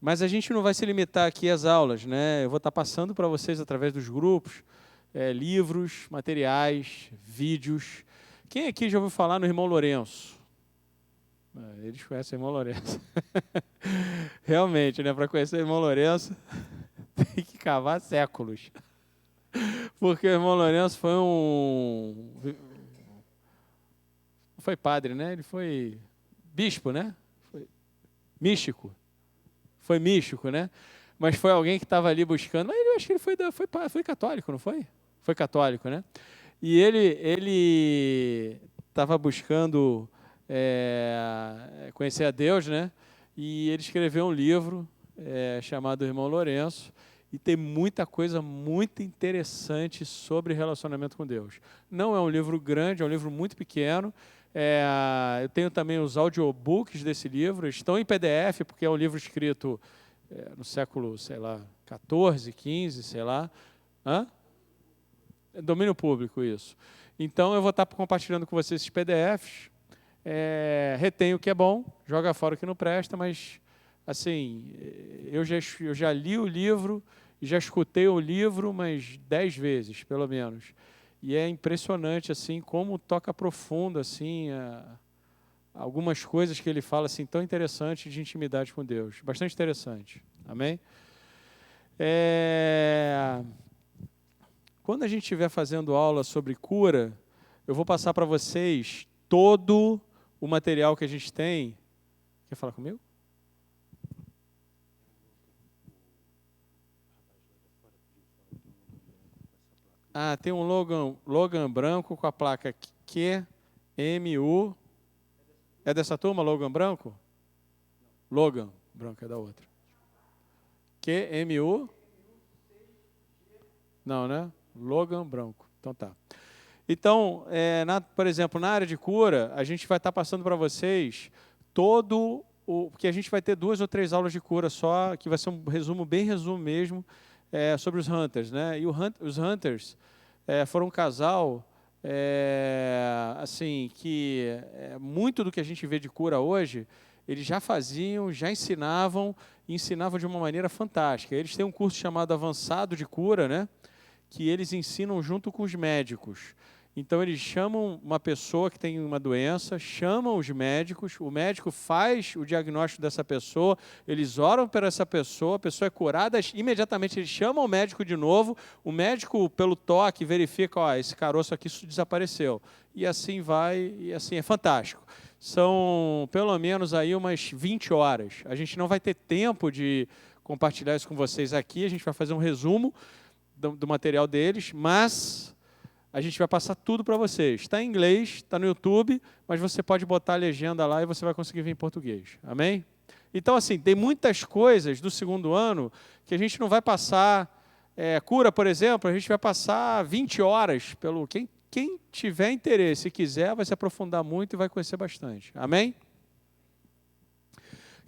Mas a gente não vai se limitar aqui às aulas, né? Eu vou estar passando para vocês, através dos grupos, livros, materiais, vídeos. Quem aqui já ouviu falar no irmão Lourenço? Eles conhecem o irmão Lourenço. Realmente, né? Para conhecer o irmão Lourenço, tem que cavar séculos. Porque o irmão Lourenço foi padre, né? Ele foi bispo, né? Foi místico. Foi místico, né? Mas foi alguém que estava ali buscando. Mas eu acho que ele foi católico, não foi? Foi católico, né? E ele estava buscando conhecer a Deus, né? E ele escreveu um livro chamado Irmão Lourenço, e tem muita coisa muito interessante sobre relacionamento com Deus. Não é um livro grande, é um livro muito pequeno. Eu tenho também os audiobooks desse livro, estão em PDF, porque é um livro escrito no século, sei lá, 14, 15, sei lá. Hã? Domínio público, isso. Então, eu vou estar compartilhando com vocês esses PDFs. Retém o que é bom, joga fora o que não presta, mas, assim, eu já li o livro, já escutei o livro umas 10 vezes, pelo menos. E é impressionante, assim, como toca profundo, assim, algumas coisas que ele fala, assim, tão interessantes de intimidade com Deus. Bastante interessante. Amém? Quando a gente estiver fazendo aula sobre cura, eu vou passar para vocês todo o material que a gente tem. Quer falar comigo? Tem um Logan branco com a placa QMU. É dessa turma, Logan branco? Logan branco é da outra. QMU? Não, né? Logan branco. Então tá. Então, por exemplo, na área de cura, a gente vai estar passando para vocês porque a gente vai ter 2 ou 3 aulas de cura só, que vai ser um resumo, bem resumo mesmo, sobre os Hunters, né? E os Hunters foram um casal, assim, que muito do que a gente vê de cura hoje, eles já faziam, já ensinavam, e ensinavam de uma maneira fantástica. Eles têm um curso chamado Avançado de Cura, né? Que eles ensinam junto com os médicos. Então, eles chamam uma pessoa que tem uma doença, chamam os médicos, o médico faz o diagnóstico dessa pessoa, eles oram para essa pessoa, a pessoa é curada, imediatamente eles chamam o médico de novo, o médico, pelo toque, verifica, esse caroço aqui desapareceu. E assim vai, e assim é fantástico. São pelo menos aí umas 20 horas. A gente não vai ter tempo de compartilhar isso com vocês aqui, a gente vai fazer um resumo do material deles, mas a gente vai passar tudo para vocês. Está em inglês, está no YouTube, mas você pode botar a legenda lá e você vai conseguir ver em português. Amém? Então, assim, tem muitas coisas do segundo ano que a gente não vai passar. Cura, por exemplo, a gente vai passar 20 horas. Quem tiver interesse e quiser, vai se aprofundar muito e vai conhecer bastante. Amém?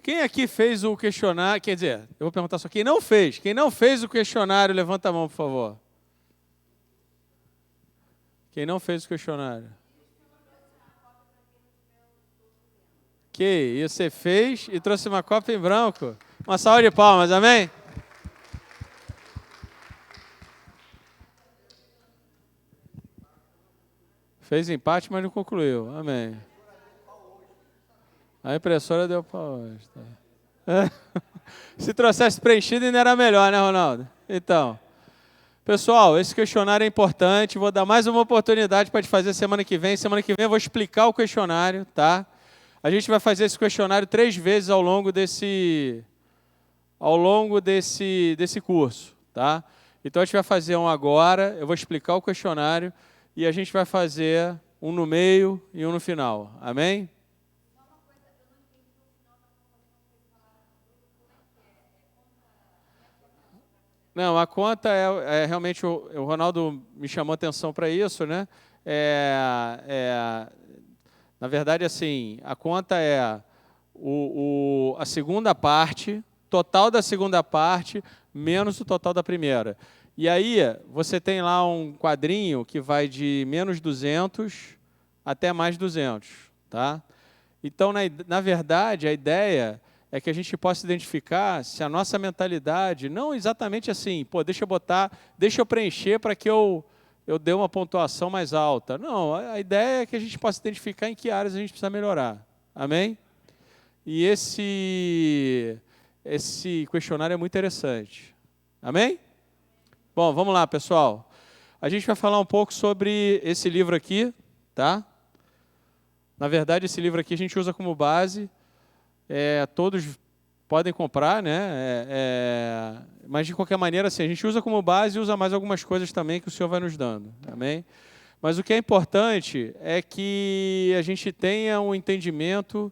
Quem aqui fez o questionário? Quer dizer, eu vou perguntar só quem não fez. Quem não fez o questionário, levanta a mão, por favor. Quem não fez o questionário? Que você fez e trouxe uma cópia em branco. Uma salva de palmas, amém? Fez empate, mas não concluiu. Amém. A impressora deu pau hoje. Tá? Se trouxesse preenchido, ainda era melhor, né, Ronaldo? Então, pessoal, esse questionário é importante. Vou dar mais uma oportunidade para te fazer semana que vem. Semana que vem eu vou explicar o questionário, tá? A gente vai fazer esse questionário 3 vezes ao longo desse curso, tá? Então, a gente vai fazer um agora, eu vou explicar o questionário, e a gente vai fazer um no meio e um no final. Amém? Não, a conta realmente, o Ronaldo me chamou a atenção para isso, né? Na verdade, assim, a conta é a segunda parte, total da segunda parte, menos o total da primeira. E aí, você tem lá um quadrinho que vai de menos 200 até mais 200, tá? Então, na verdade, a ideia é que a gente possa identificar se a nossa mentalidade, não exatamente assim, pô, deixa eu preencher para que eu dê uma pontuação mais alta. Não, a ideia é que a gente possa identificar em que áreas a gente precisa melhorar. Amém? E esse questionário é muito interessante. Amém? Bom, vamos lá, pessoal. A gente vai falar um pouco sobre esse livro aqui, tá? Na verdade, esse livro aqui a gente usa como base. Todos podem comprar, né? Mas, de qualquer maneira, assim, a gente usa como base e usa mais algumas coisas também que o Senhor vai nos dando. Amém? Mas o que é importante é que a gente tenha um entendimento.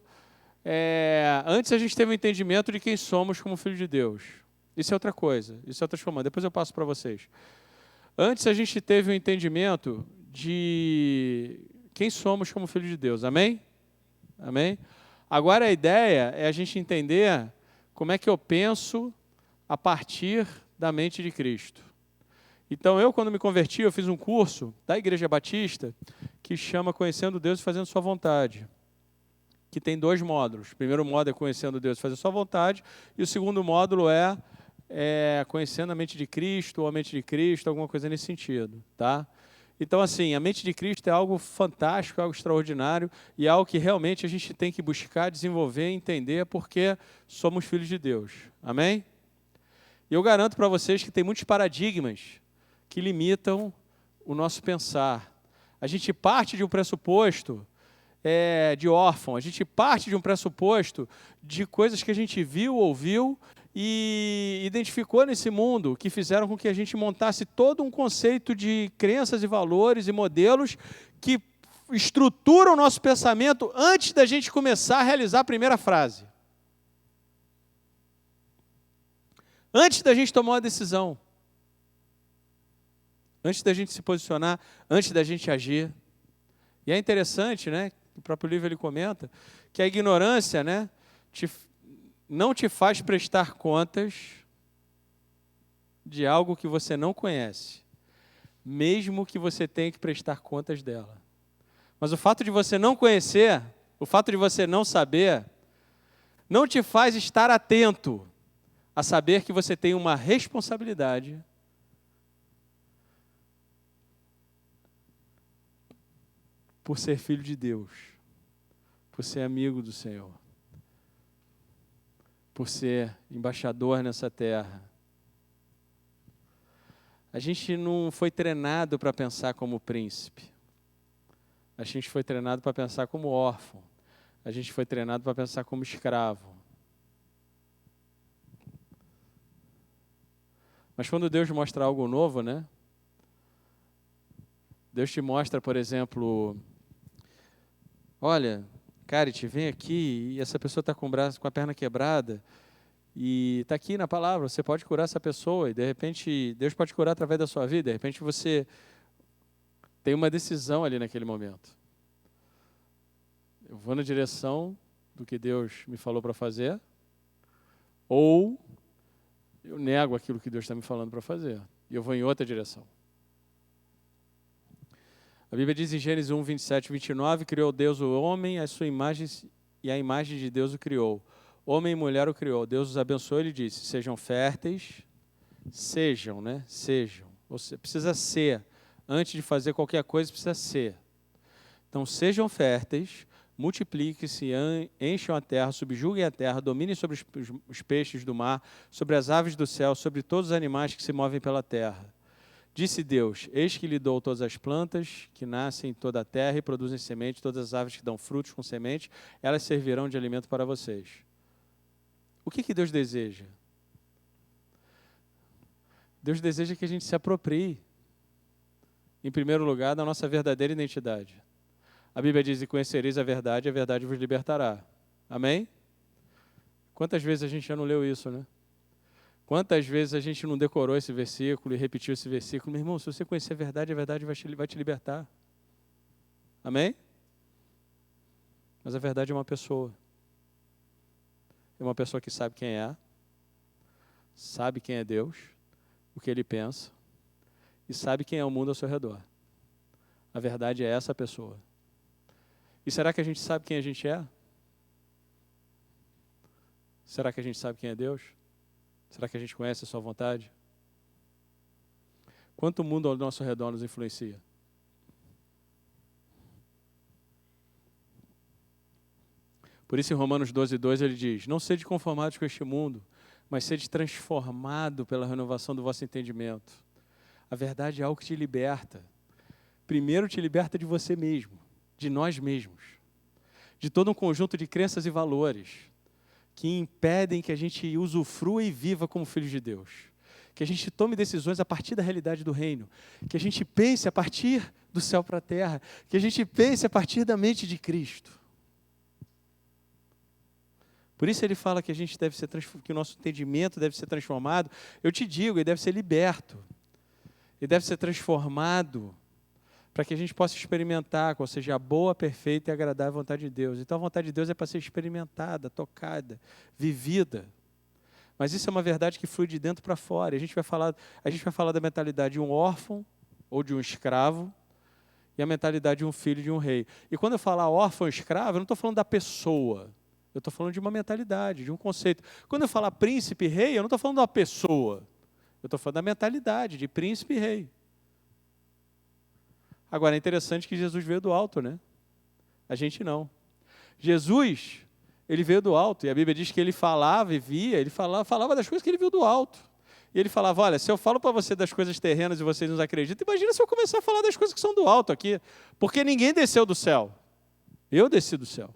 Antes a gente teve um entendimento de quem somos como filho de Deus. Isso é outra coisa, isso é transformando. Depois eu passo para vocês. Antes a gente teve um entendimento de quem somos como filho de Deus. Amém? Amém? Agora a ideia é a gente entender como é que eu penso a partir da mente de Cristo. Então eu, quando me converti, eu fiz um curso da Igreja Batista que chama Conhecendo Deus e Fazendo Sua Vontade, que tem 2 módulos. O primeiro módulo é Conhecendo Deus e Fazendo Sua Vontade, e o segundo módulo é Conhecendo a Mente de Cristo, ou a Mente de Cristo, alguma coisa nesse sentido, tá? Então, assim, a mente de Cristo é algo fantástico, algo extraordinário, e é algo que realmente a gente tem que buscar, desenvolver e entender, porque somos filhos de Deus. Amém? E eu garanto para vocês que tem muitos paradigmas que limitam o nosso pensar. A gente parte de um pressuposto de órfão, a gente parte de um pressuposto de coisas que a gente viu, ouviu e identificou nesse mundo, que fizeram com que a gente montasse todo um conceito de crenças e valores e modelos que estruturam o nosso pensamento antes da gente começar a realizar a primeira frase. Antes da gente tomar uma decisão. Antes da gente se posicionar, antes da gente agir. E é interessante, né? O próprio livro ele comenta que a ignorância, né, não te faz prestar contas de algo que você não conhece, mesmo que você tenha que prestar contas dela. Mas o fato de você não conhecer, o fato de você não saber, não te faz estar atento a saber que você tem uma responsabilidade por ser filho de Deus, por ser amigo do Senhor, por ser embaixador nessa terra. A gente não foi treinado para pensar como príncipe. A gente foi treinado para pensar como órfão. A gente foi treinado para pensar como escravo. Mas quando Deus mostra algo novo, né? Deus te mostra, por exemplo, olha, Carit, vem aqui e essa pessoa está com a perna quebrada e está aqui na palavra, você pode curar essa pessoa e de repente Deus pode curar através da sua vida, de repente você tem uma decisão ali naquele momento. Eu vou na direção do que Deus me falou para fazer ou eu nego aquilo que Deus está me falando para fazer e eu vou em outra direção. A Bíblia diz em Gênesis 1, 27 e 29, criou Deus o homem, a sua imagem e a imagem de Deus o criou. Homem e mulher o criou. Deus os abençoou e lhe disse, sejam férteis, sejam, né? Sejam. Você precisa ser. Antes de fazer qualquer coisa, precisa ser. Então, sejam férteis, multipliquem-se, encham a terra, subjuguem a terra, dominem sobre os peixes do mar, sobre as aves do céu, sobre todos os animais que se movem pela terra. Disse Deus, eis que lhe dou todas as plantas que nascem em toda a terra e produzem semente, todas as aves que dão frutos com semente, elas servirão de alimento para vocês. O que Deus deseja? Deus deseja que a gente se aproprie, em primeiro lugar, da nossa verdadeira identidade. A Bíblia diz, e conhecereis a verdade vos libertará. Amém? Quantas vezes a gente já não leu isso, né? Quantas vezes a gente não decorou esse versículo e repetiu esse versículo? Meu irmão, se você conhecer a verdade vai te libertar. Amém? Mas a verdade é uma pessoa. É uma pessoa que sabe quem é Deus, o que Ele pensa, e sabe quem é o mundo ao seu redor. A verdade é essa pessoa. E será que a gente sabe quem a gente é? Será que a gente sabe quem é Deus? Será que a gente conhece a sua vontade? Quanto o mundo ao nosso redor nos influencia? Por isso, em Romanos 12:2, ele diz: não sede conformados com este mundo, mas sede transformado pela renovação do vosso entendimento. A verdade é algo que te liberta. Primeiro te liberta de você mesmo, de nós mesmos, de todo um conjunto de crenças e valores que impedem que a gente usufrua e viva como filhos de Deus. Que a gente tome decisões a partir da realidade do reino. Que a gente pense a partir do céu para a terra. Que a gente pense a partir da mente de Cristo. Por isso ele fala que a gente deve ser que o nosso entendimento deve ser transformado. Eu te digo, ele deve ser liberto. Ele deve ser transformado para que a gente possa experimentar qual seja a boa, perfeita e agradável vontade de Deus. Então a vontade de Deus é para ser experimentada, tocada, vivida. Mas isso é uma verdade que flui de dentro para fora. A gente vai falar da mentalidade de um órfão ou de um escravo e a mentalidade de um filho de um rei. E quando eu falar órfão ou escravo, eu não estou falando da pessoa. Eu estou falando de uma mentalidade, de um conceito. Quando eu falar príncipe e rei, eu não estou falando de uma pessoa. Eu estou falando da mentalidade de príncipe e rei. Agora, é interessante que Jesus veio do alto, né? A gente não. Jesus, ele veio do alto, e a Bíblia diz que ele falava e via, ele falava das coisas que ele viu do alto. E ele falava, olha, se eu falo para você das coisas terrenas e vocês não acreditam, imagina se eu começar a falar das coisas que são do alto aqui. Porque ninguém desceu do céu. Eu desci do céu.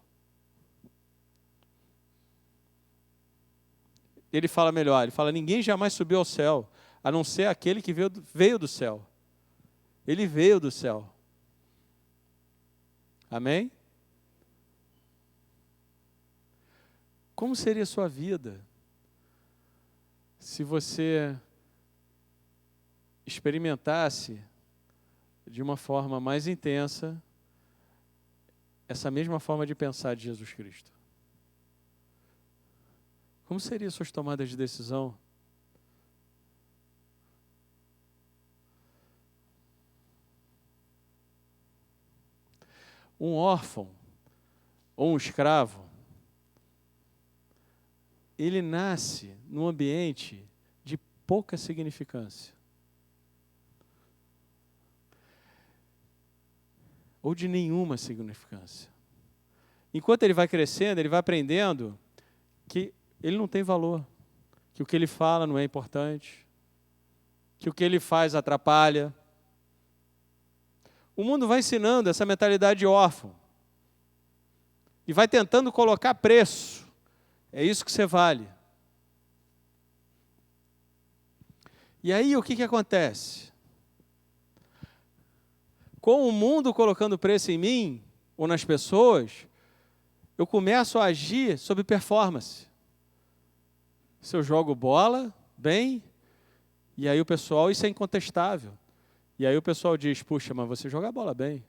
Ele fala melhor, ele fala, ninguém jamais subiu ao céu, a não ser aquele que veio do céu. Ele veio do céu. Amém? Como seria a sua vida se você experimentasse de uma forma mais intensa essa mesma forma de pensar de Jesus Cristo? Como seriam suas tomadas de decisão? Um órfão ou um escravo, ele nasce num ambiente de pouca significância. Ou de nenhuma significância. Enquanto ele vai crescendo, ele vai aprendendo que ele não tem valor, que o que ele fala não é importante, que o que ele faz atrapalha. O mundo vai ensinando essa mentalidade de órfão e vai tentando colocar preço. É isso que você vale. E aí o que acontece? Com o mundo colocando preço em mim ou nas pessoas, eu começo a agir sob performance. Se eu jogo bola, bem, e aí o pessoal, isso é incontestável. E aí o pessoal diz, puxa, mas você joga a bola bem.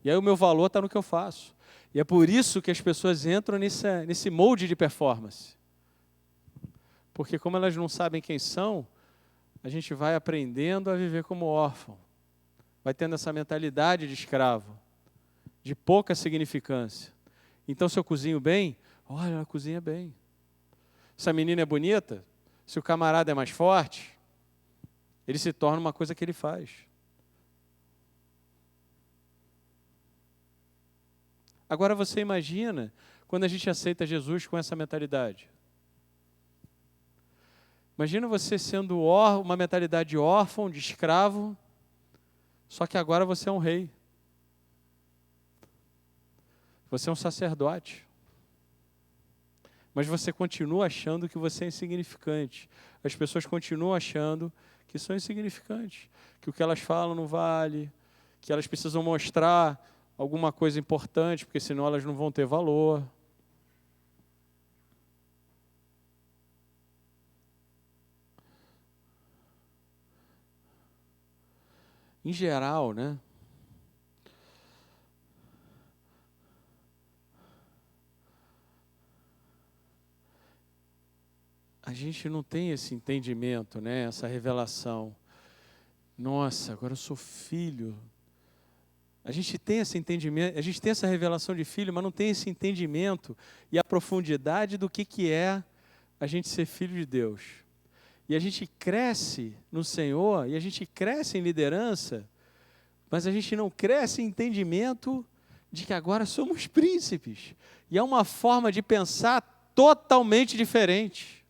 E aí o meu valor está no que eu faço. E é por isso que as pessoas entram nesse molde de performance. Porque como elas não sabem quem são, a gente vai aprendendo a viver como órfão. Vai tendo essa mentalidade de escravo, de pouca significância. Então, se eu cozinho bem, olha, ela cozinha bem. Se a menina é bonita, se o camarada é mais forte, ele se torna uma coisa que ele faz. Agora você imagina quando a gente aceita Jesus com essa mentalidade. Imagina você sendo uma mentalidade de órfão, de escravo, só que agora você é um rei. Você é um sacerdote. Mas você continua achando que você é insignificante. As pessoas continuam achando que são insignificantes, que o que elas falam não vale, que elas precisam mostrar alguma coisa importante, porque senão elas não vão ter valor. Em geral, né? A gente não tem esse entendimento, né? Essa revelação. Nossa, agora eu sou filho. A gente tem esse entendimento, a gente tem essa revelação de filho, mas não tem esse entendimento e a profundidade do que é a gente ser filho de Deus. E a gente cresce no Senhor, e a gente cresce em liderança, mas a gente não cresce em entendimento de que agora somos príncipes. E é uma forma de pensar totalmente diferente.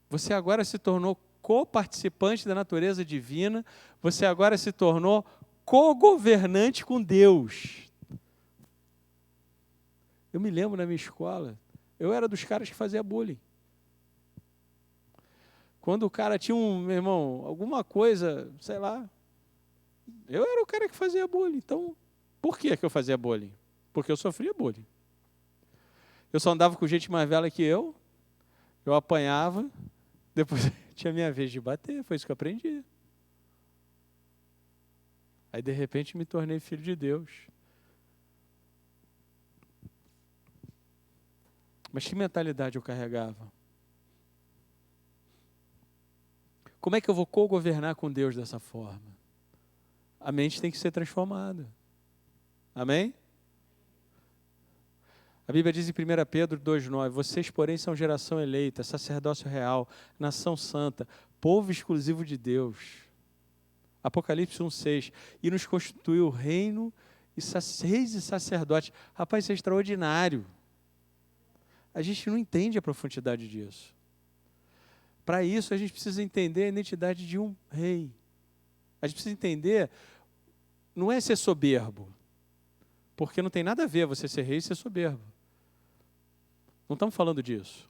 Você agora se tornou co-participante da natureza divina, você agora se tornou co-governante com Deus. Eu me lembro na minha escola, eu era dos caras que fazia bullying. Quando o cara tinha meu irmão, alguma coisa, sei lá, eu era o cara que fazia bullying. Então, por que eu fazia bullying? Porque eu sofria bullying. Eu só andava com gente mais velha que eu apanhava, depois tinha minha vez de bater, foi isso que eu aprendi. Aí, de repente, me tornei filho de Deus. Mas que mentalidade eu carregava? Como é que eu vou co-governar com Deus dessa forma? A mente tem que ser transformada. Amém? A Bíblia diz em 1 Pedro 2,9: vocês, porém, são geração eleita, sacerdócio real, nação santa, povo exclusivo de Deus. Apocalipse 1,6: e nos constituiu reino, reis e sacerdotes. Rapaz, isso é extraordinário. A gente não entende a profundidade disso. Para isso, a gente precisa entender a identidade de um rei. A gente precisa entender, não é ser soberbo, porque não tem nada a ver você ser rei e ser soberbo. Não estamos falando disso.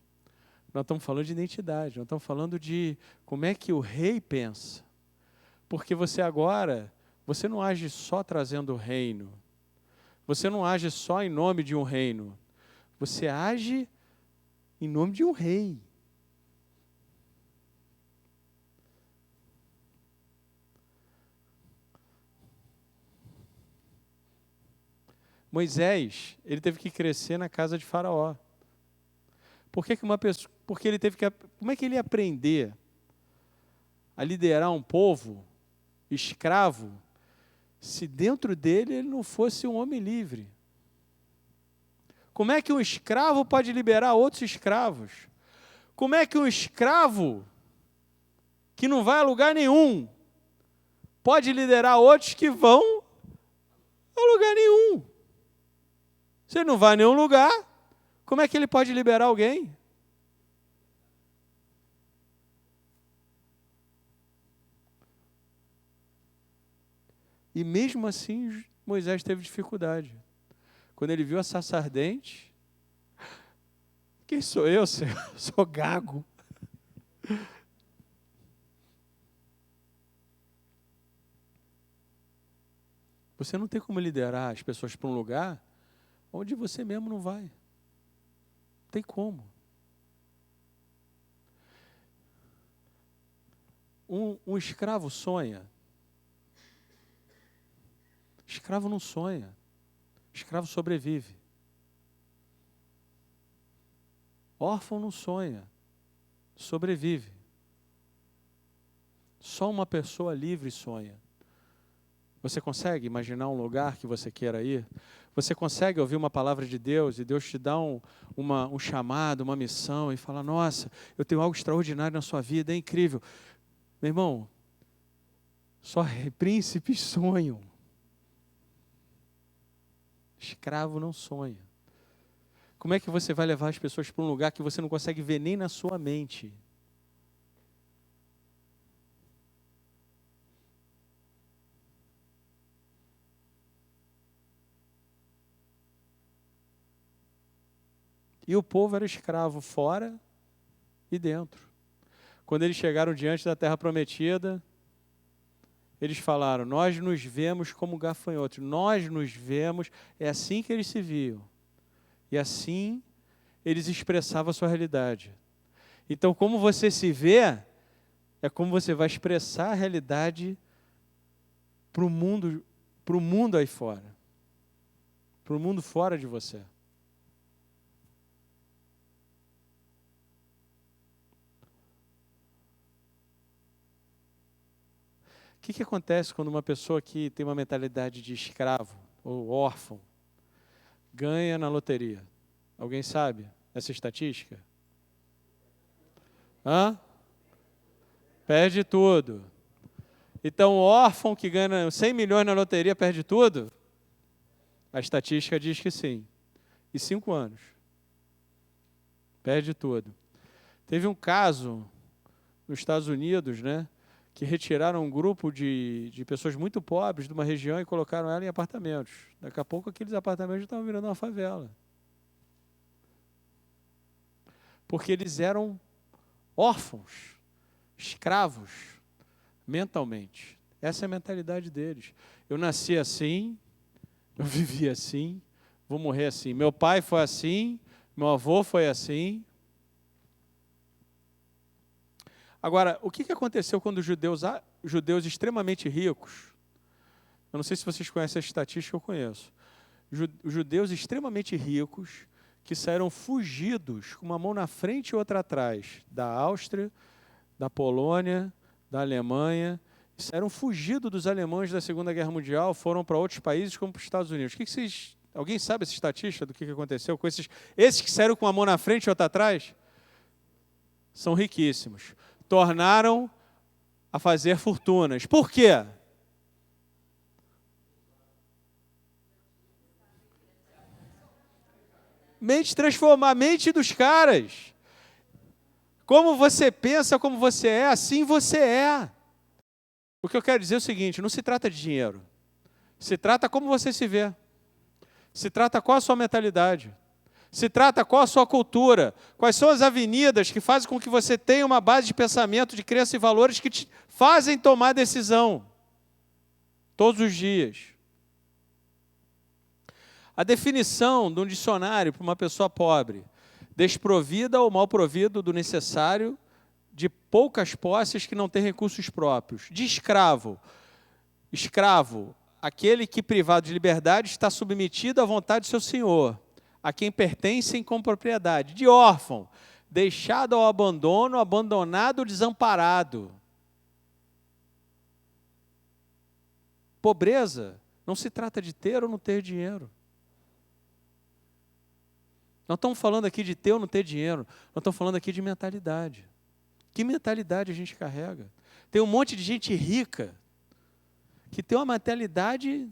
Nós estamos falando de identidade, nós estamos falando de como é que o rei pensa. Porque você agora, você não age só trazendo o reino. Você não age só em nome de um reino. Você age em nome de um rei. Moisés, ele teve que crescer na casa de Faraó. Porque ele teve que, como é que ele ia aprender a liderar um povo escravo se dentro dele ele não fosse um homem livre? Como é que um escravo pode liberar outros escravos? Como é que um escravo que não vai a lugar nenhum pode liderar outros que vão a lugar nenhum? Se ele não vai a nenhum lugar, como é que ele pode liberar alguém? E mesmo assim, Moisés teve dificuldade. Quando ele viu a sarça ardente, quem sou eu, Senhor? Sou gago. Você não tem como liderar as pessoas para um lugar onde você mesmo não vai. Não tem como. Um escravo sonha. Escravo não sonha. Escravo sobrevive. Órfão não sonha. Sobrevive. Só uma pessoa livre sonha. Você consegue imaginar um lugar que você queira ir? Você consegue ouvir uma palavra de Deus e Deus te dá um chamado, uma missão e fala, nossa, eu tenho algo extraordinário na sua vida, é incrível. Meu irmão, só príncipes sonham. Escravo não sonha. Como é que você vai levar as pessoas para um lugar que você não consegue ver nem na sua mente? E o povo era escravo fora e dentro. Quando eles chegaram diante da terra prometida, eles falaram, nós nos vemos como gafanhotos, nós nos vemos, é assim que eles se viam. E assim eles expressavam a sua realidade. Então, como você se vê, é como você vai expressar a realidade para o mundo aí fora. Para o mundo fora de você. que acontece quando uma pessoa que tem uma mentalidade de escravo ou órfão ganha na loteria? Alguém sabe essa estatística? Hã? Perde tudo. Então, o órfão que ganha 100 milhões na loteria perde tudo? A estatística diz que sim. E 5 anos. Perde tudo. Teve um caso nos Estados Unidos, né, que retiraram um grupo de pessoas muito pobres de uma região e colocaram ela em apartamentos. Daqui a pouco aqueles apartamentos já estavam virando uma favela. Porque eles eram órfãos, escravos, mentalmente. Essa é a mentalidade deles. Eu nasci assim, eu vivi assim, vou morrer assim. Meu pai foi assim, meu avô foi assim. Agora, o que aconteceu quando os judeus extremamente ricos, eu não sei se vocês conhecem essa estatística, eu conheço, os judeus extremamente ricos, que saíram fugidos, com uma mão na frente e outra atrás, da Áustria, da Polônia, da Alemanha, saíram fugidos dos alemães da Segunda Guerra Mundial, foram para outros países como para os Estados Unidos. Alguém sabe essa estatística do que aconteceu com esses que saíram com uma mão na frente e outra atrás? São riquíssimos. Tornaram a fazer fortunas. Por quê? Transformar a mente dos caras. Como você pensa, como você é, assim você é. O que eu quero dizer é o seguinte, não se trata de dinheiro. Se trata como você se vê. Se trata qual a sua mentalidade. Se trata qual a sua cultura. Quais são as avenidas que fazem com que você tenha uma base de pensamento, de crença e valores que te fazem tomar decisão. Todos os dias. A definição de um dicionário para uma pessoa pobre, desprovida ou mal provido do necessário, de poucas posses que não tem recursos próprios. De escravo. Escravo, aquele que privado de liberdade está submetido à vontade de seu senhor, a quem pertencem com propriedade. De órfão, deixado ao abandono, abandonado ou desamparado. Pobreza não se trata de ter ou não ter dinheiro. Nós estamos falando aqui de ter ou não ter dinheiro. Nós estamos falando aqui de mentalidade. Que mentalidade a gente carrega? Tem um monte de gente rica que tem uma mentalidade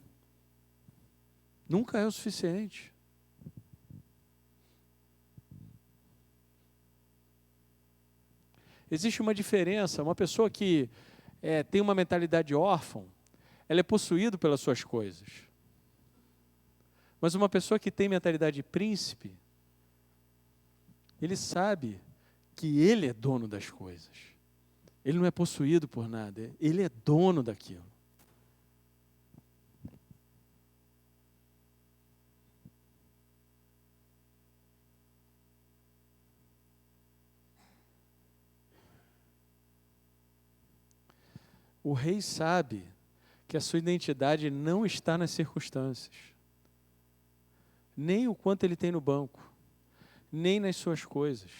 nunca é o suficiente. Existe uma diferença. Uma pessoa que tem uma mentalidade órfã, ela é possuída pelas suas coisas. Mas uma pessoa que tem mentalidade de príncipe, ele sabe que ele é dono das coisas. Ele não é possuído por nada, ele é dono daquilo. O rei sabe que a sua identidade não está nas circunstâncias, nem o quanto ele tem no banco, nem nas suas coisas,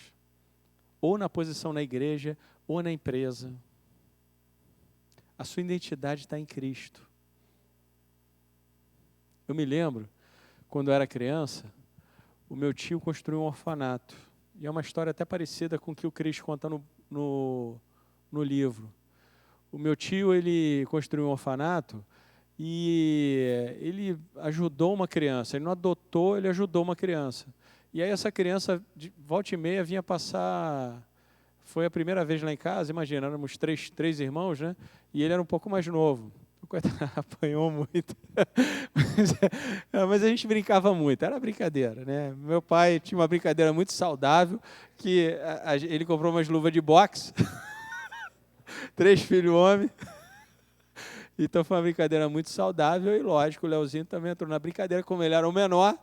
ou na posição na igreja, ou na empresa. A sua identidade está em Cristo. Eu me lembro, quando eu era criança, o meu tio construiu um orfanato. E é uma história até parecida com o que o Cris conta no livro. O meu tio, ele construiu um orfanato e ele ajudou uma criança. Ele não adotou, ele ajudou uma criança. E aí essa criança, de volta e meia, vinha passar... Foi a primeira vez lá em casa, imagina, éramos três irmãos, né? E ele era um pouco mais novo. O coitado apanhou muito. Mas a gente brincava muito, era brincadeira, né? Meu pai tinha uma brincadeira muito saudável, que ele comprou umas luvas de boxe, 3 filhos homens. Então foi uma brincadeira muito saudável e, lógico, o Leozinho também entrou na brincadeira, como ele era o menor,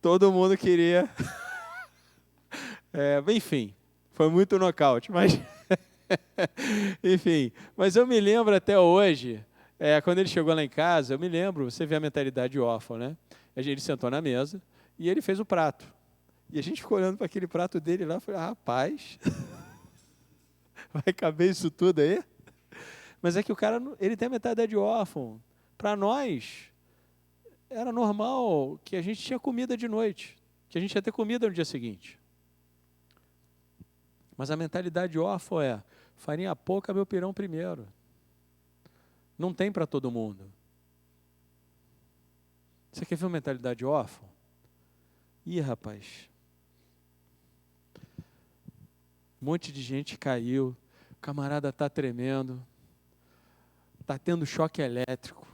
todo mundo queria... enfim, foi muito nocaute, mas... enfim, mas eu me lembro até hoje, quando ele chegou lá em casa, eu me lembro, você vê a mentalidade órfã, né? Ele sentou na mesa e ele fez o prato. E a gente ficou olhando para aquele prato dele lá e falou, rapaz, vai caber isso tudo aí? Mas é que o cara, ele tem a mentalidade de órfão. Para nós, era normal que a gente tinha comida de noite, que a gente ia ter comida no dia seguinte. Mas a mentalidade de órfão é, farinha pouca, meu pirão primeiro. Não tem para todo mundo. Você quer ver uma mentalidade de órfão? Ih, rapaz. Um monte de gente caiu, o camarada está tremendo, está tendo choque elétrico,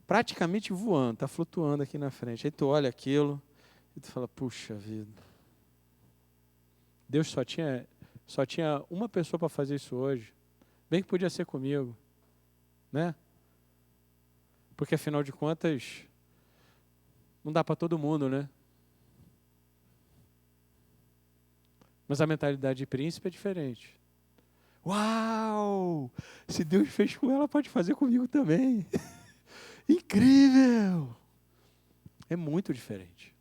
praticamente voando, está flutuando aqui na frente. Aí tu olha aquilo e tu fala, puxa vida. Deus só tinha uma pessoa para fazer isso hoje. Bem que podia ser comigo, né? Porque afinal de contas, não dá para todo mundo, né? Mas a mentalidade de príncipe é diferente. Uau! Se Deus fez com ela, pode fazer comigo também. Incrível! É muito diferente.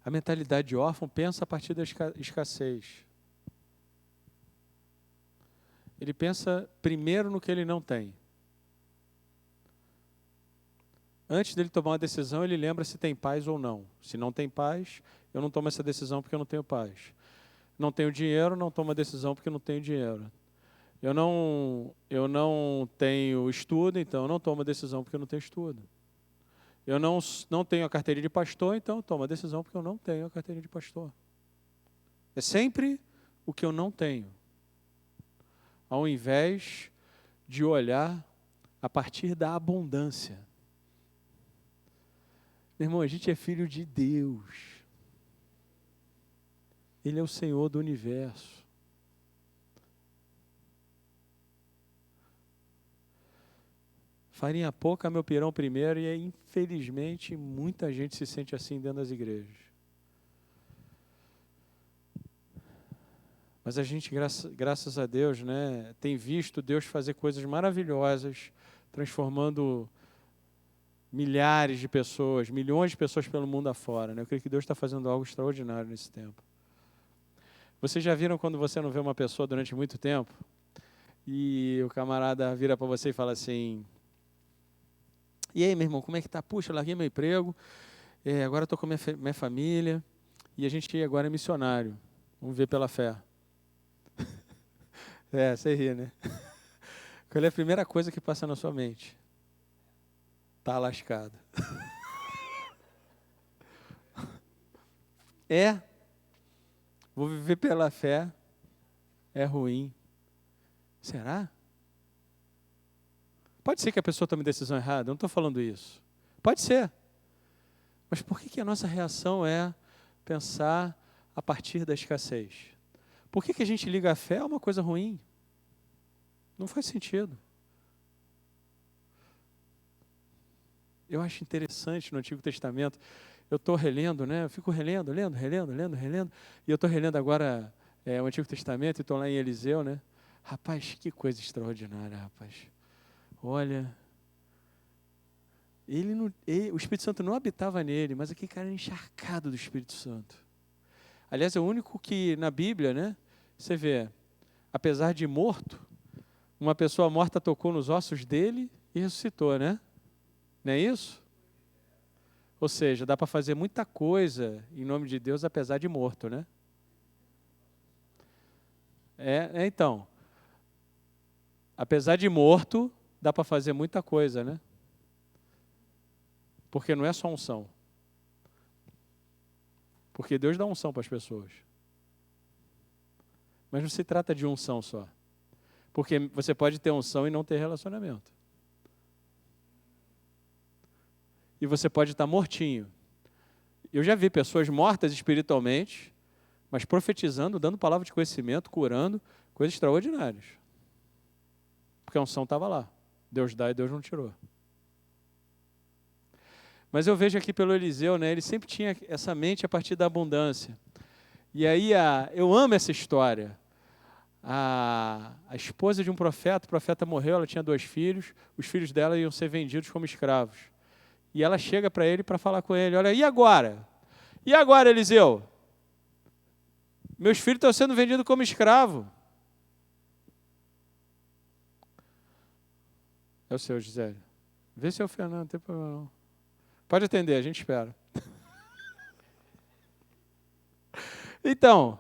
A mentalidade de órfão pensa a partir da escassez. Ele pensa primeiro no que ele não tem. Antes dele tomar uma decisão, ele lembra se tem paz ou não. Se não tem paz, eu não tomo essa decisão porque eu não tenho paz. Não tenho dinheiro, não tomo a decisão porque eu não tenho dinheiro. Eu não tenho estudo, então eu não tomo a decisão porque eu não tenho estudo. Eu não tenho a carteirinha de pastor, então eu tomo a decisão porque eu não tenho a carteirinha de pastor. É sempre o que eu não tenho. Ao invés de olhar a partir da abundância. Meu irmão, a gente é filho de Deus. Ele é o Senhor do universo. Farinha pouca, meu pirão primeiro, e infelizmente muita gente se sente assim dentro das igrejas. Mas a gente, graças a Deus, né, tem visto Deus fazer coisas maravilhosas, transformando milhares de pessoas, milhões de pessoas pelo mundo afora. Né? Eu creio que Deus está fazendo algo extraordinário nesse tempo. Vocês já viram quando você não vê uma pessoa durante muito tempo e o camarada vira para você e fala assim, e aí, meu irmão, como é que tá? Puxa, eu larguei meu emprego, agora estou com minha família e a gente agora é missionário. Vamos ver pela fé. Você ri, né? Qual é a primeira coisa que passa na sua mente? Tá lascado. Vou viver pela fé, é ruim. Será? Pode ser que a pessoa tome decisão errada, eu não estou falando isso. Pode ser. Mas por que a nossa reação é pensar a partir da escassez? Por que a gente liga a fé a uma coisa ruim? Não faz sentido. Eu acho interessante no Antigo Testamento, eu estou relendo, né? Eu fico relendo. E eu estou relendo agora o Antigo Testamento e estou lá em Eliseu, né? Rapaz, que coisa extraordinária, rapaz. Olha, o Espírito Santo não habitava nele, mas aquele cara era encharcado do Espírito Santo. Aliás, é o único que na Bíblia, né? Você vê, apesar de morto, uma pessoa morta tocou nos ossos dele e ressuscitou, né? Não é isso? Ou seja, dá para fazer muita coisa em nome de Deus, apesar de morto, né? Então, apesar de morto, dá para fazer muita coisa, né? Porque não é só unção. Porque Deus dá unção para as pessoas. Mas não se trata de unção só. Porque você pode ter unção e não ter relacionamento. E você pode estar mortinho. Eu já vi pessoas mortas espiritualmente, mas profetizando, dando palavra de conhecimento, curando, coisas extraordinárias. Porque a unção estava lá. Deus dá e Deus não tirou. Mas eu vejo aqui pelo Eliseu, né, ele sempre tinha essa mente a partir da abundância. E aí eu amo essa história. A esposa de um profeta, o profeta morreu, ela tinha 2 filhos, os filhos dela iam ser vendidos como escravos. E ela chega para ele para falar com ele, olha, e agora? E agora, Eliseu? Meus filhos estão sendo vendidos como escravo. É o seu, Gisele. Vê se é o Fernando, não tem problema não. Pode atender, a gente espera. Então,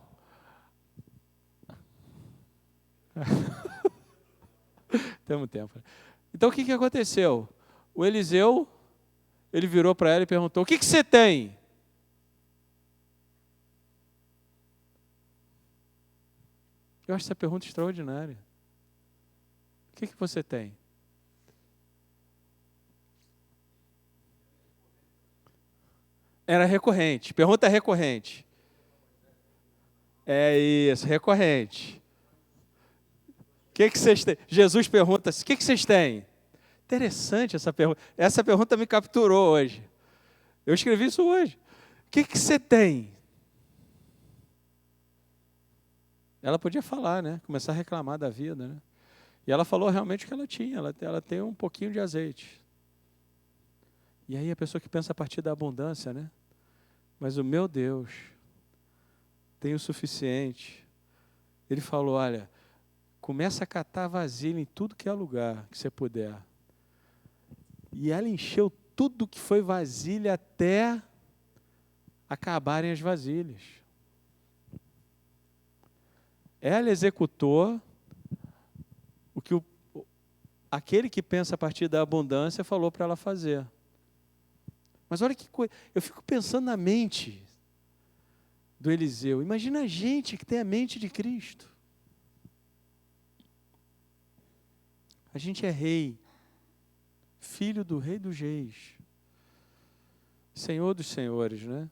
temos tempo. Então, o que aconteceu? O Eliseu, ele virou para ela e perguntou, o que você tem? Eu acho essa pergunta extraordinária. O que você tem? Era recorrente. Pergunta recorrente. É isso, recorrente. O que vocês têm? Jesus pergunta, o que vocês têm? Interessante essa pergunta. Essa pergunta me capturou hoje. Eu escrevi isso hoje. O que você tem? Ela podia falar, né? Começar a reclamar da vida, né? E ela falou realmente o que ela tinha. Ela tem um pouquinho de azeite. E aí a pessoa que pensa a partir da abundância, né? Mas o meu Deus tem o suficiente. Ele falou, olha, começa a catar vasilha em tudo que é lugar que você puder. E ela encheu tudo que foi vasilha até acabarem as vasilhas. Ela executou o que aquele que pensa a partir da abundância falou para ela fazer. Mas olha que coisa, eu fico pensando na mente do Eliseu. Imagina a gente que tem a mente de Cristo. A gente é rei, filho do rei dos reis, senhor dos senhores, né?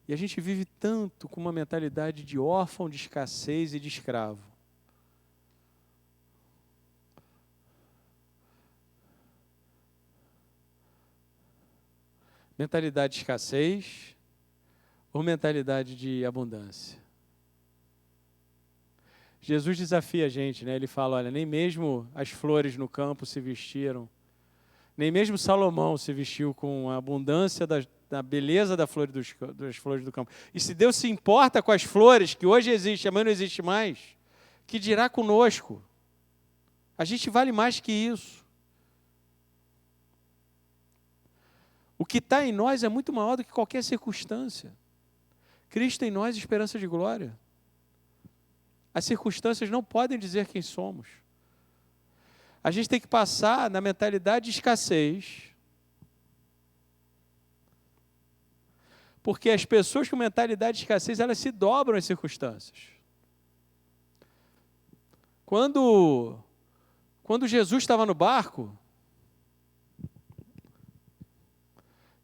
E a gente vive tanto com uma mentalidade de órfão, de escassez e de escravo. Mentalidade de escassez ou mentalidade de abundância? Jesus desafia a gente, né? Ele fala, olha, nem mesmo as flores no campo se vestiram, nem mesmo Salomão se vestiu com a abundância da beleza das flores do campo. E se Deus se importa com as flores, que hoje existe, amanhã não existe mais, que dirá conosco? A gente vale mais que isso. O que está em nós é muito maior do que qualquer circunstância. Cristo em nós, esperança de glória. As circunstâncias não podem dizer quem somos. A gente tem que passar na mentalidade de escassez. Porque as pessoas com mentalidade de escassez, elas se dobram às circunstâncias. Quando Jesus estava no barco,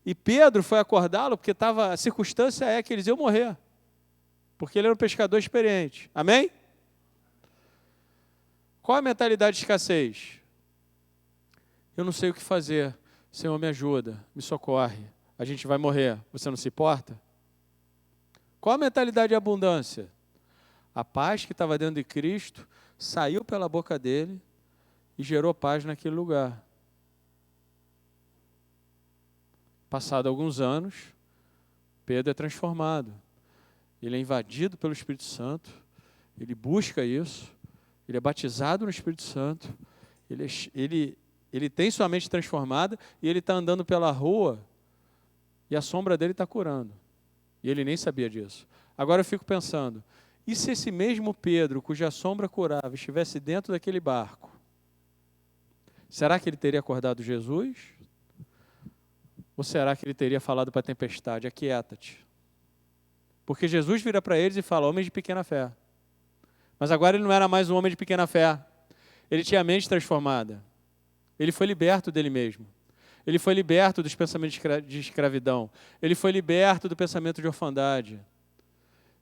e Pedro foi acordá-lo, porque a circunstância é que eles iam morrer. Porque ele era um pescador experiente. Amém? Qual a mentalidade de escassez? Eu não sei o que fazer. Senhor, me ajuda, me socorre. A gente vai morrer. Você não se importa? Qual a mentalidade de abundância? A paz que estava dentro de Cristo saiu pela boca dele e gerou paz naquele lugar. Passado alguns anos, Pedro é transformado. Ele é invadido pelo Espírito Santo, ele busca isso, ele é batizado no Espírito Santo, ele tem sua mente transformada e ele está andando pela rua e a sombra dele está curando. E ele nem sabia disso. Agora eu fico pensando, e se esse mesmo Pedro, cuja sombra curava, estivesse dentro daquele barco, será que ele teria acordado Jesus? Ou será que ele teria falado para a tempestade, aquieta-te? Porque Jesus vira para eles e fala, homem de pequena fé. Mas agora ele não era mais um homem de pequena fé. Ele tinha a mente transformada. Ele foi liberto dele mesmo. Ele foi liberto dos pensamentos de escravidão. Ele foi liberto do pensamento de orfandade.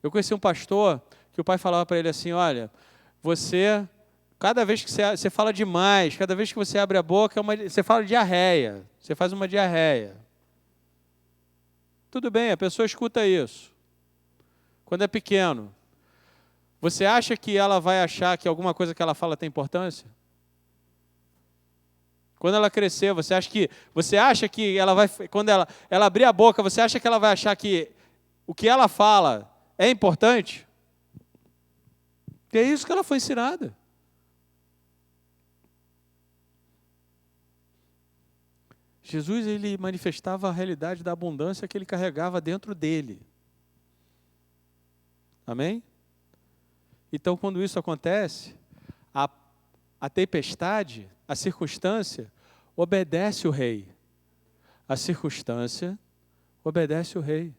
Eu conheci um pastor que o pai falava para ele assim, olha, você, cada vez que você fala demais, cada vez que você abre a boca, você fala diarreia. Você faz uma diarreia. Tudo bem, a pessoa escuta isso. Quando é pequeno, você acha que ela vai achar que alguma coisa que ela fala tem importância? Quando ela crescer, você acha que ela vai, quando ela abrir a boca, você acha que ela vai achar que o que ela fala é importante? Que é isso que ela foi ensinada. Jesus, ele manifestava a realidade da abundância que ele carregava dentro dele. Amém? Então, quando isso acontece, a tempestade, a circunstância, obedece o rei. A circunstância obedece o rei.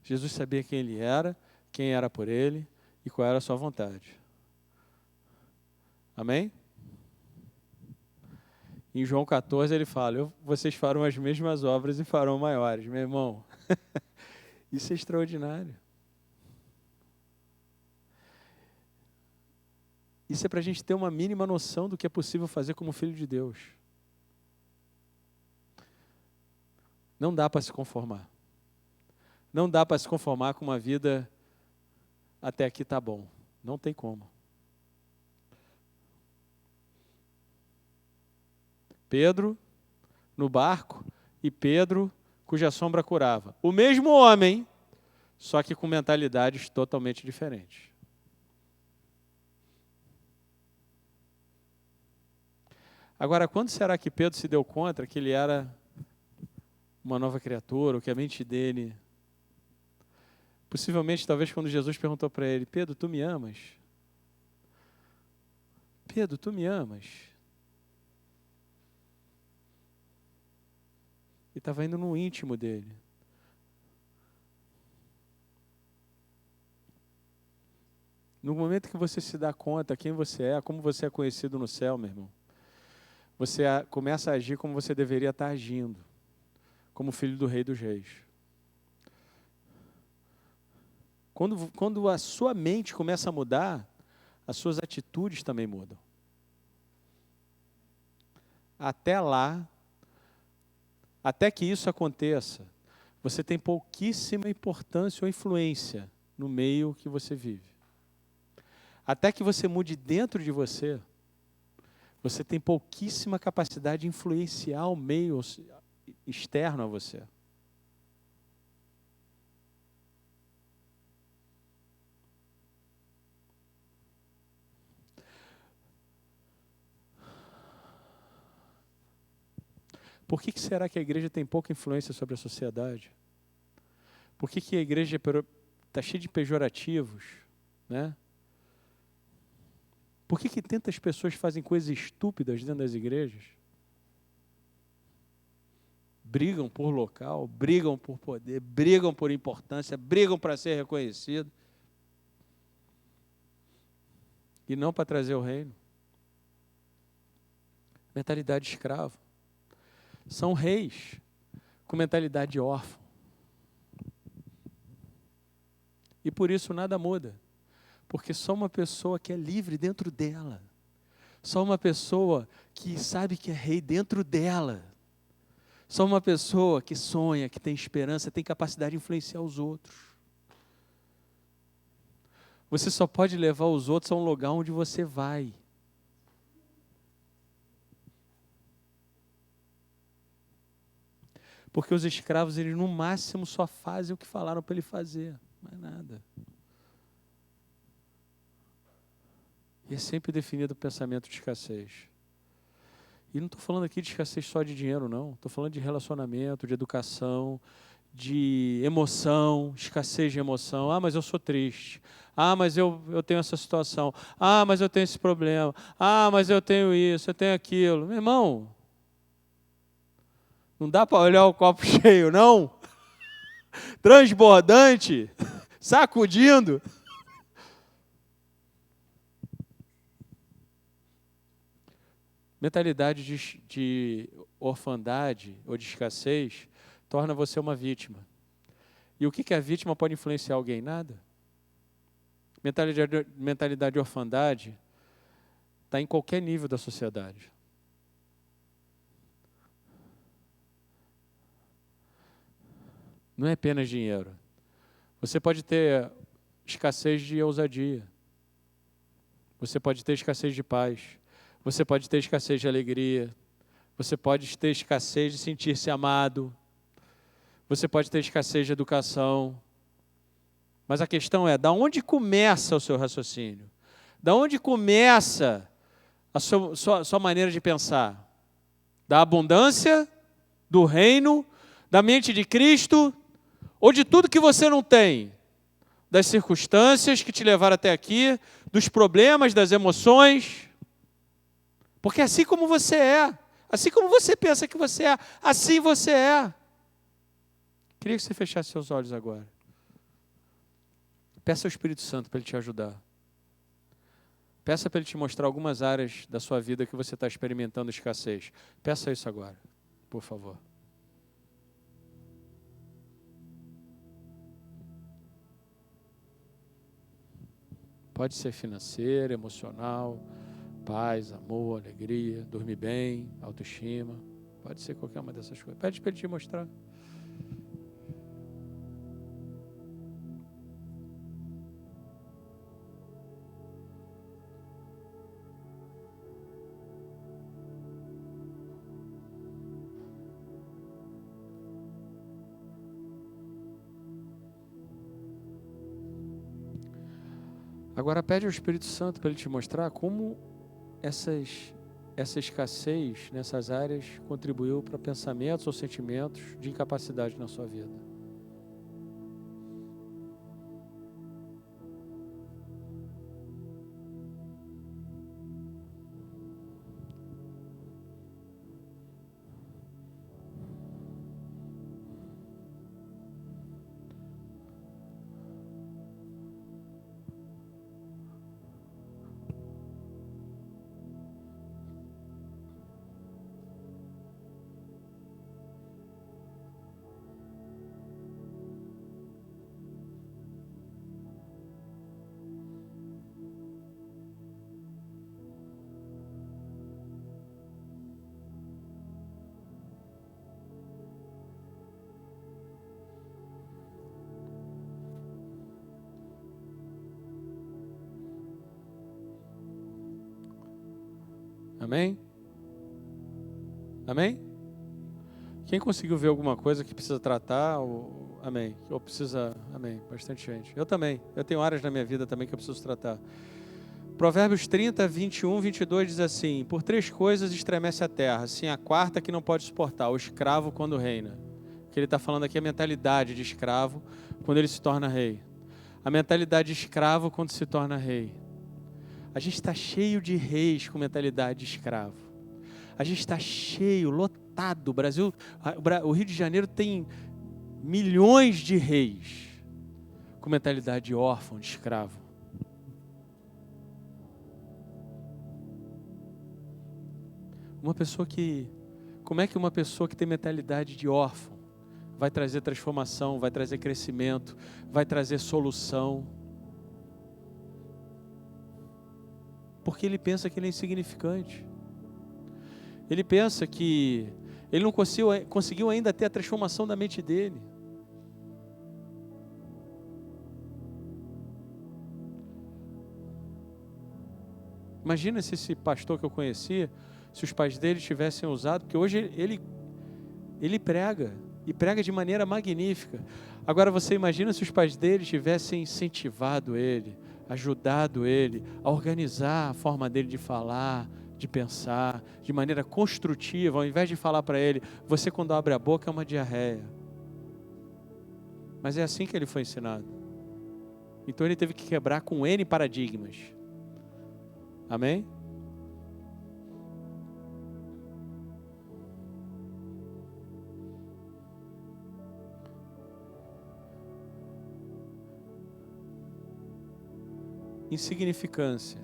Jesus sabia quem ele era, quem era por ele e qual era a sua vontade. Amém? Em João 14 ele fala, vocês farão as mesmas obras e farão maiores. Meu irmão, isso é extraordinário. Isso é para a gente ter uma mínima noção do que é possível fazer como filho de Deus. Não dá para se conformar. Não dá para se conformar com uma vida até aqui tá bom. Não tem como. Pedro no barco e Pedro cuja sombra curava. O mesmo homem, só que com mentalidades totalmente diferentes. Agora, quando será que Pedro se deu conta que ele era uma nova criatura, ou que a mente dele... Possivelmente, talvez, quando Jesus perguntou para ele, Pedro, tu me amas? Pedro, tu me amas? E estava indo no íntimo dele. No momento que você se dá conta quem você é, como você é conhecido no céu, meu irmão, você começa a agir como você deveria estar agindo, como filho do Rei dos Reis. Quando a sua mente começa a mudar, as suas atitudes também mudam. Até lá, até que isso aconteça, você tem pouquíssima importância ou influência no meio que você vive. Até que você mude dentro de você, você tem pouquíssima capacidade de influenciar o meio externo a você. Por que será que a igreja tem pouca influência sobre a sociedade? Por que a igreja está cheia de pejorativos, né? Por que tantas pessoas fazem coisas estúpidas dentro das igrejas? Brigam por local, brigam por poder, brigam por importância, brigam para ser reconhecido. E não para trazer o reino. Mentalidade de escravo. São reis com mentalidade de órfão. E por isso nada muda. Porque só uma pessoa que é livre dentro dela. Só uma pessoa que sabe que é rei dentro dela. Só uma pessoa que sonha, que tem esperança, tem capacidade de influenciar os outros. Você só pode levar os outros a um lugar onde você vai. Porque os escravos, eles no máximo só fazem o que falaram para ele fazer. Mais nada. E é sempre definido o pensamento de escassez. E não estou falando aqui de escassez só de dinheiro, não. Estou falando de relacionamento, de educação, de emoção, escassez de emoção. Ah, mas eu sou triste. Ah, mas eu tenho essa situação. Ah, mas eu tenho esse problema. Ah, mas eu tenho isso, eu tenho aquilo. Meu irmão, não dá para olhar o copo cheio, não? Transbordante, sacudindo. Mentalidade de orfandade ou de escassez torna você uma vítima. E o que a vítima pode influenciar alguém? Nada. Mentalidade de orfandade está em qualquer nível da sociedade. Não é apenas dinheiro. Você pode ter escassez de ousadia. Você pode ter escassez de paz. Você pode ter escassez de alegria. Você pode ter escassez de sentir-se amado. Você pode ter escassez de educação. Mas a questão é, da onde começa o seu raciocínio? Da onde começa a sua maneira de pensar? Da abundância, do reino, da mente de Cristo, ou de tudo que você não tem? Das circunstâncias que te levaram até aqui, dos problemas, das emoções? Porque assim como você é, assim como você pensa que você é, assim você é. Queria que você fechasse seus olhos agora. Peça ao Espírito Santo para Ele te ajudar. Peça para Ele te mostrar algumas áreas da sua vida que você está experimentando escassez. Peça isso agora, por favor. Pode ser financeira, emocional, paz, amor, alegria, dormir bem, autoestima. Pode ser qualquer uma dessas coisas. Pede para Ele te mostrar. Agora pede ao Espírito Santo para Ele te mostrar como essa escassez nessas áreas contribuiu para pensamentos ou sentimentos de incapacidade na sua vida. Amém? Amém? Quem conseguiu ver alguma coisa que precisa tratar? Amém. Ou precisa... Amém. Bastante gente. Eu também. Eu tenho áreas na minha vida também que eu preciso tratar. Provérbios 30, 21, 22 diz assim: por 3 coisas estremece a terra, sim, a quarta que não pode suportar, o escravo quando reina. O que ele está falando aqui é a mentalidade de escravo quando ele se torna rei. A mentalidade de escravo quando se torna rei. A gente está cheio de reis com mentalidade de escravo. A gente está cheio, lotado. O Rio de Janeiro tem milhões de reis com mentalidade de órfão, de escravo. Como é que uma pessoa que tem mentalidade de órfão vai trazer transformação, vai trazer crescimento, vai trazer solução? Porque ele pensa que ele é insignificante. Ele pensa que ele não conseguiu ainda ter a transformação da mente dele. Imagina se esse pastor que eu conheci, se os pais dele tivessem usado, porque hoje ele prega, e prega de maneira magnífica. Agora você imagina se os pais dele tivessem incentivado ele, ajudado ele a organizar a forma dele de falar, de pensar, de maneira construtiva, ao invés de falar para ele, você quando abre a boca é uma diarreia. Mas é assim que ele foi ensinado. Então ele teve que quebrar com N paradigmas. Amém? Insignificância.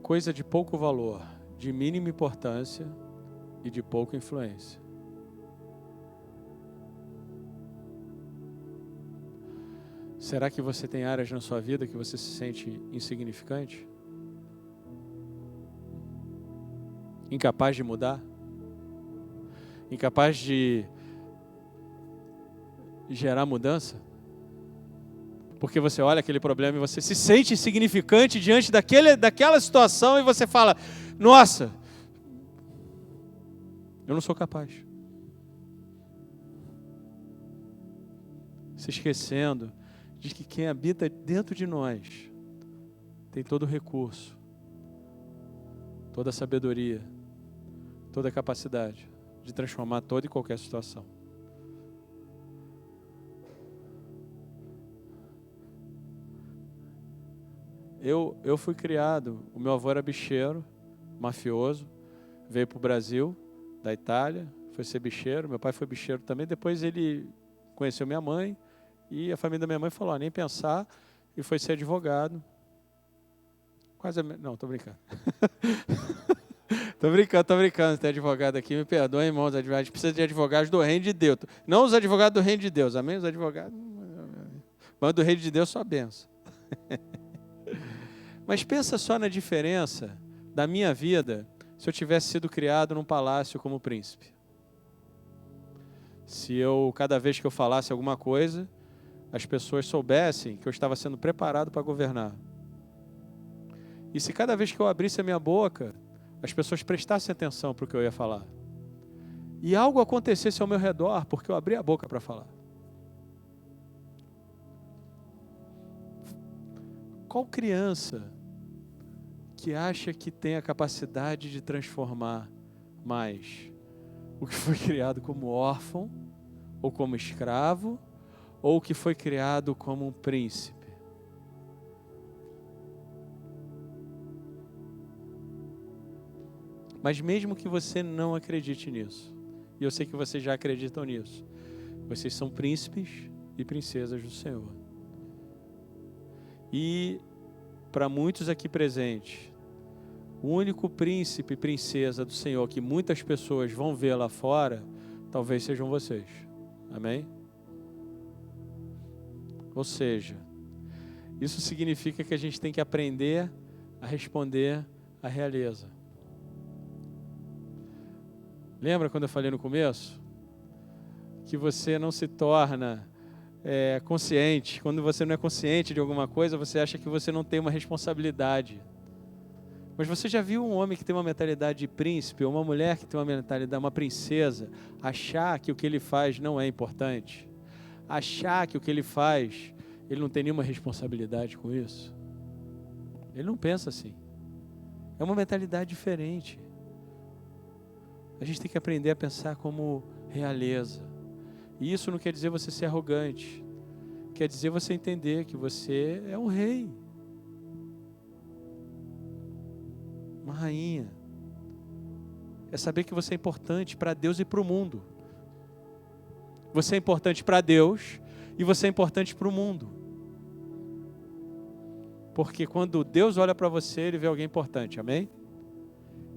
Coisa de pouco valor, de mínima importância e de pouca influência. Será que você tem áreas na sua vida que você se sente insignificante? Incapaz de mudar? Incapaz de gerar mudança? Porque você olha aquele problema e você se sente insignificante diante daquela situação e você fala, nossa, eu não sou capaz. Se esquecendo de que quem habita dentro de nós tem todo o recurso, toda a sabedoria, toda a capacidade de transformar toda e qualquer situação. Eu fui criado, o meu avô era bicheiro, mafioso, veio para o Brasil, da Itália, foi ser bicheiro, meu pai foi bicheiro também, depois ele conheceu minha mãe, e a família da minha mãe falou, nem pensar, e foi ser advogado. Não, tô brincando. Tô brincando, tem advogado aqui, me perdoem, irmãos, a gente precisa de advogados do reino de Deus. Não os advogados do reino de Deus, amém? Os advogados, mas do reino de Deus só benção. Mas pensa só na diferença da minha vida se eu tivesse sido criado num palácio como príncipe. Se eu, cada vez que eu falasse alguma coisa, as pessoas soubessem que eu estava sendo preparado para governar. E se cada vez que eu abrisse a minha boca, as pessoas prestassem atenção para o que eu ia falar. E algo acontecesse ao meu redor, porque eu abri a boca para falar. Qual criança que acha que tem a capacidade de transformar mais o que foi criado como órfão, ou como escravo, ou o que foi criado como um príncipe? Mas mesmo que você não acredite nisso, e eu sei que vocês já acreditam nisso, vocês são príncipes e princesas do Senhor. E para muitos aqui presentes, o único príncipe e princesa do Senhor que muitas pessoas vão ver lá fora, talvez sejam vocês. Amém? Ou seja, isso significa que a gente tem que aprender a responder à realeza. Lembra quando eu falei no começo? Que você não se torna consciente. Quando você não é consciente de alguma coisa, você acha que você não tem uma responsabilidade. Mas você já viu um homem que tem uma mentalidade de príncipe, ou uma mulher que tem uma mentalidade, uma princesa, achar que o que ele faz não é importante? Achar que o que ele faz, ele não tem nenhuma responsabilidade com isso? Ele não pensa assim. É uma mentalidade diferente. A gente tem que aprender a pensar como realeza. E isso não quer dizer você ser arrogante. Quer dizer você entender que você é um rei. Uma rainha. É saber que você é importante para Deus e para o mundo. Você é importante para Deus e você é importante para o mundo. Porque quando Deus olha para você, Ele vê alguém importante, amém?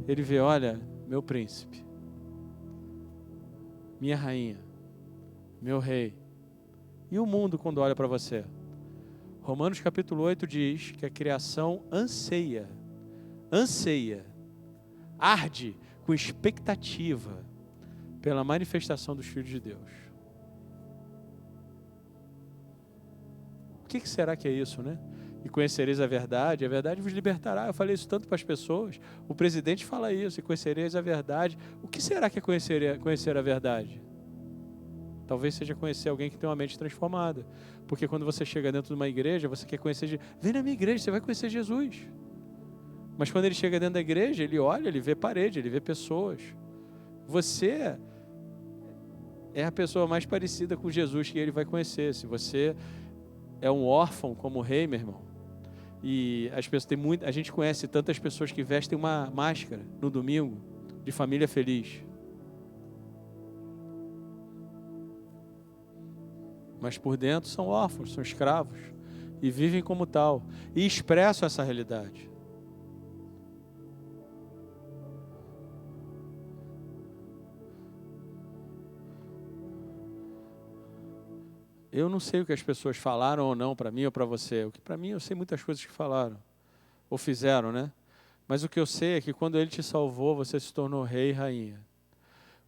Ele vê, olha, meu príncipe, minha rainha, meu rei. E o mundo quando olha para você? Romanos capítulo 8 diz que a criação anseia, arde com expectativa pela manifestação dos filhos de Deus. O que será que é isso, né? E conhecereis a verdade vos libertará. Eu falei isso tanto para as pessoas. O presidente fala isso, e conhecereis a verdade. O que será que é conhecer a verdade? Talvez seja conhecer alguém que tem uma mente transformada. Porque quando você chega dentro de uma igreja, você quer conhecer... Vem na minha igreja, você vai conhecer Jesus. Mas quando ele chega dentro da igreja, ele olha, ele vê parede, ele vê pessoas. Você é a pessoa mais parecida com Jesus que ele vai conhecer. Se você é um órfão como rei, meu irmão, e as pessoas a gente conhece tantas pessoas que vestem uma máscara no domingo de família feliz. Mas por dentro são órfãos, são escravos e vivem como tal e expressam essa realidade. Eu não sei o que as pessoas falaram ou não para mim ou para você. O que para mim eu sei muitas coisas que falaram ou fizeram, né? Mas o que eu sei é que quando Ele te salvou, você se tornou rei e rainha.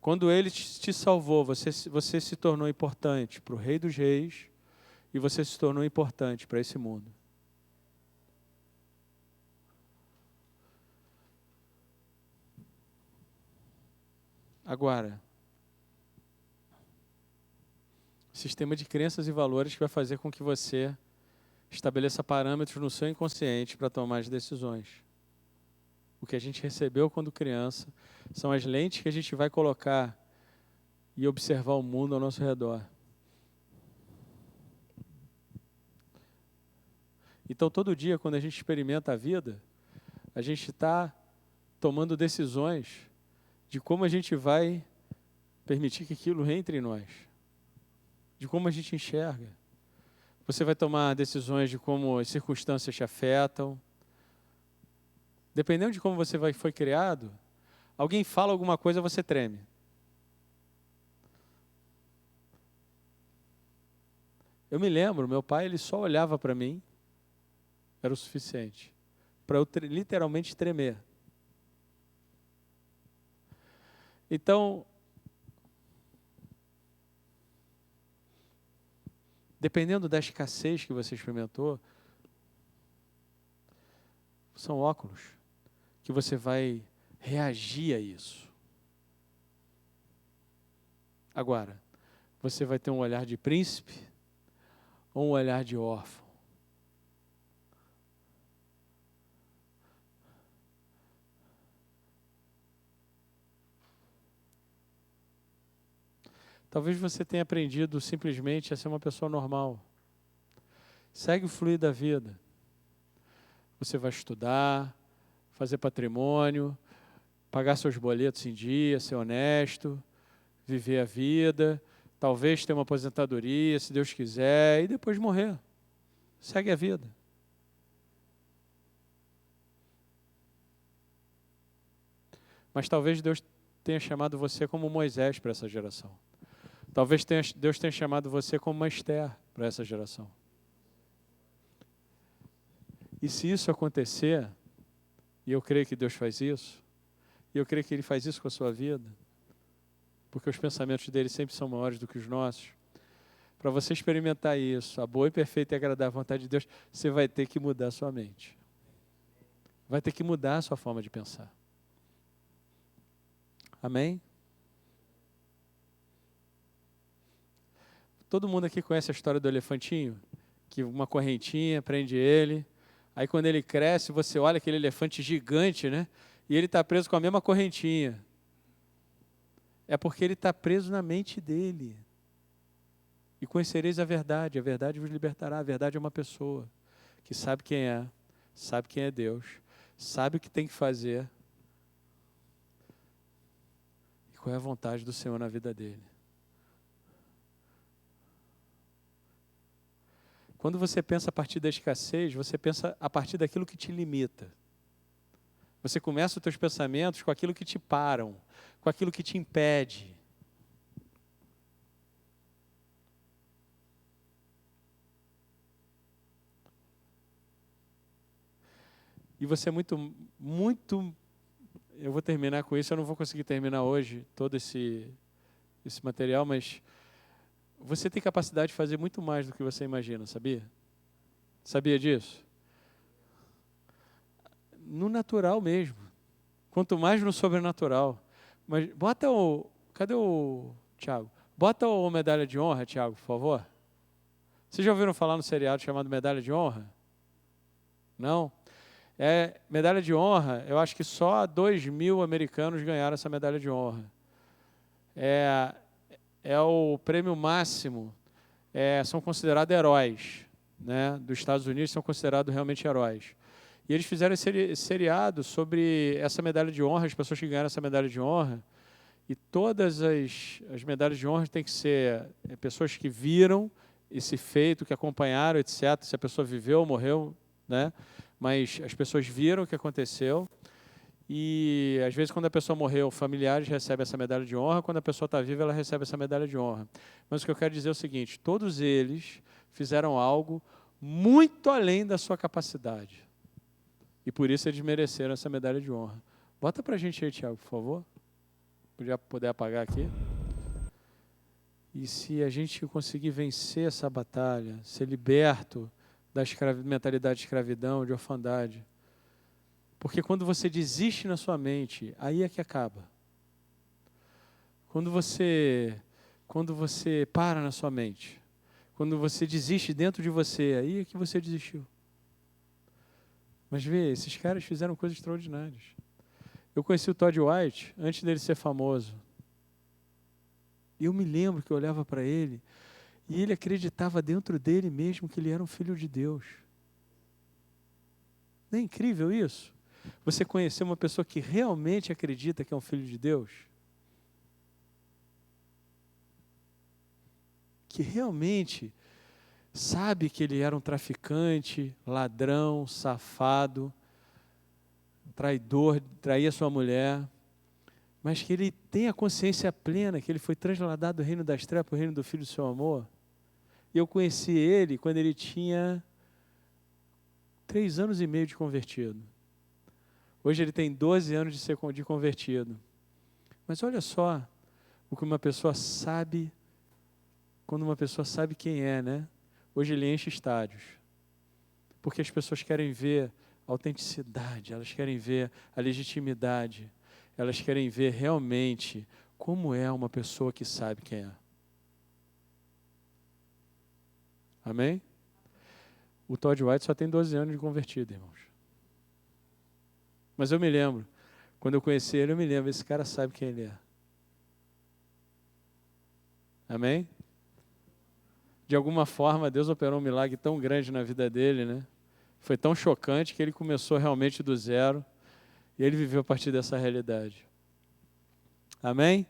Quando Ele te salvou, você se tornou importante para o Rei dos Reis e você se tornou importante para esse mundo. Agora, sistema de crenças e valores que vai fazer com que você estabeleça parâmetros no seu inconsciente para tomar as decisões. O que a gente recebeu quando criança são as lentes que a gente vai colocar e observar o mundo ao nosso redor. Então, todo dia, quando a gente experimenta a vida, a gente está tomando decisões de como a gente vai permitir que aquilo entre em nós, de como a gente enxerga. Você vai tomar decisões de como as circunstâncias te afetam. Dependendo de como você foi criado, alguém fala alguma coisa, você treme. Eu me lembro, meu pai ele só olhava para mim, era o suficiente, para eu literalmente tremer. Então, dependendo da escassez que você experimentou, são óculos que você vai reagir a isso. Agora, você vai ter um olhar de príncipe ou um olhar de órfão? Talvez você tenha aprendido simplesmente a ser uma pessoa normal. Segue o fluir da vida. Você vai estudar, fazer patrimônio, pagar seus boletos em dia, ser honesto, viver a vida, talvez ter uma aposentadoria, se Deus quiser, e depois morrer. Segue a vida. Mas talvez Deus tenha chamado você como Moisés para essa geração. Talvez Deus tenha chamado você como uma Esther para essa geração. E se isso acontecer, e eu creio que Deus faz isso, e eu creio que Ele faz isso com a sua vida, porque os pensamentos dele sempre são maiores do que os nossos, para você experimentar isso, a boa e perfeita e agradável vontade de Deus, você vai ter que mudar a sua mente. Vai ter que mudar a sua forma de pensar. Amém? Todo mundo aqui conhece a história do elefantinho? Que uma correntinha prende ele. Aí quando ele cresce, você olha aquele elefante gigante, né? E ele está preso com a mesma correntinha. É porque ele está preso na mente dele. E conhecereis a verdade vos libertará. A verdade é uma pessoa que sabe quem é Deus, sabe o que tem que fazer e qual é a vontade do Senhor na vida dele. Quando você pensa a partir da escassez, você pensa a partir daquilo que te limita. Você começa os teus pensamentos com aquilo que te param, com aquilo que te impede. E você é muito... Eu vou terminar com isso, eu não vou conseguir terminar hoje todo esse material, mas você tem capacidade de fazer muito mais do que você imagina, sabia? Sabia disso? No natural mesmo. Quanto mais no sobrenatural. Mas cadê o Tiago? Bota o medalha de honra, Tiago, por favor. Vocês já ouviram falar no seriado chamado Medalha de Honra? Não? Medalha de honra, eu acho que só 2.000 americanos ganharam essa medalha de honra. É o prêmio máximo, são considerados heróis, né? Dos Estados Unidos são considerados realmente heróis. E eles fizeram esse seriado sobre essa medalha de honra, as pessoas que ganharam essa medalha de honra, e todas as medalhas de honra têm que ser pessoas que viram esse feito, que acompanharam, etc. Se a pessoa viveu ou morreu, né? Mas as pessoas viram o que aconteceu. E, às vezes, quando a pessoa morreu, familiares recebem essa medalha de honra. Quando a pessoa está viva, ela recebe essa medalha de honra. Mas o que eu quero dizer é o seguinte, todos eles fizeram algo muito além da sua capacidade. E, por isso, eles mereceram essa medalha de honra. Bota para a gente aí, Tiago, por favor. Podia poder apagar aqui. E se a gente conseguir vencer essa batalha, ser liberto da mentalidade de escravidão, de orfandade, porque quando você desiste na sua mente, aí é que acaba. Quando você para na sua mente, quando você desiste dentro de você, aí é que você desistiu. Mas vê, esses caras fizeram coisas extraordinárias. Eu conheci o Todd White antes dele ser famoso. E eu me lembro que eu olhava para ele e ele acreditava dentro dele mesmo que ele era um filho de Deus. Não é incrível isso? Você conhecer uma pessoa que realmente acredita que é um filho de Deus? Que realmente sabe que ele era um traficante, ladrão, safado, traidor, traía sua mulher, mas que ele tem a consciência plena que ele foi trasladado do reino das trevas para o reino do Filho do seu amor. E eu conheci ele quando ele tinha 3 anos e meio de convertido. Hoje ele tem 12 anos de convertido. Mas olha só o que uma pessoa sabe, quando uma pessoa sabe quem é, né? Hoje ele enche estádios. Porque as pessoas querem ver a autenticidade, elas querem ver a legitimidade, elas querem ver realmente como é uma pessoa que sabe quem é. Amém? O Todd White só tem 12 anos de convertido, irmãos. Mas eu me lembro, quando eu conheci ele, eu me lembro, esse cara sabe quem ele é. Amém? De alguma forma, Deus operou um milagre tão grande na vida dele, né? Foi tão chocante que ele começou realmente do zero e ele viveu a partir dessa realidade. Amém?